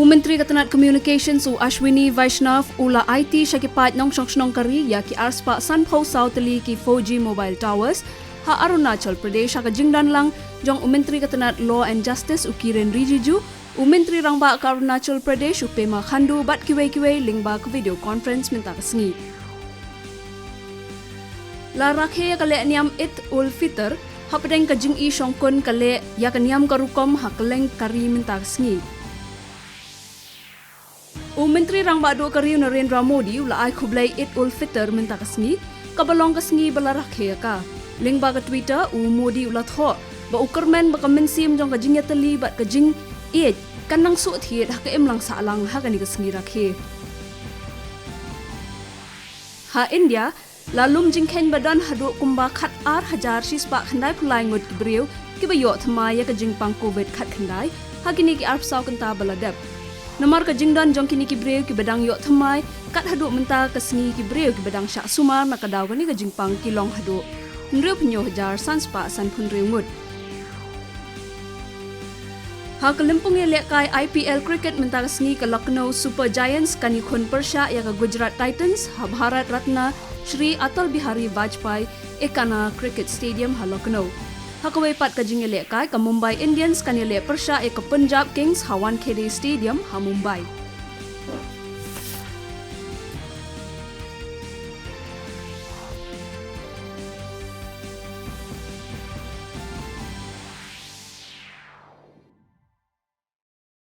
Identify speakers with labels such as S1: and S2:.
S1: Menteri Ketenat Communications Ashwini Vaishnav ula IT syakipat nong song kari ya ki arspa San Pau Sauteli ki 4G mobile towers ha Arunachal Pradesh ha kajingdan lang jong Menteri Ketenat Law and Justice Kiren Rijiju Menteri rangba ka Arunachal Pradesh Pema Khandu bat kiwe lingba ke video conference minta kesngi la rakhe ya kale niam it ul fitr ha pedeng kajing I songkon kale ya kaniam karukom ha keleng kari minta kesngi Menteri rangba do kari Narendra Modi ula ai khublai it ul fitr minta kesngi kabalong kesngi bala rakhe ka lingba ke Twitter Modi ula tho ba ukermen ba kamensim jong kajing ya teli bat kajing it kanang su thiet ha ke emlang salang ha kani kesngi rakhe ha India lalum jingkhen badan hadu kumba khat ar hajar sispa khandai pulai ngot kibriu kibayo thma ya kajing pang covid khat khandai ha kini ki arp saw kanta baladap Namar ka jingdan jong kini ki breu ki bedang yo thamai kat hadu menta kesngi ki breu ki bedang syak sumar makadaw kani ka jingpang ki long hadu nreu pnyo hajar sanspa san phun reu ngut ha kalimpung ye lekai IPL cricket menta kesngi ka Lucknow Super Giants kani khon persha ya ka Gujarat Titans ha Bharat Ratna Shri Atal Bihari Vajpayee ekana cricket stadium ha Lucknow Hakawai pat kajing lekai ka Mumbai Indians kani le persha e ka Punjab Kings ha Wankhede Stadium ha Mumbai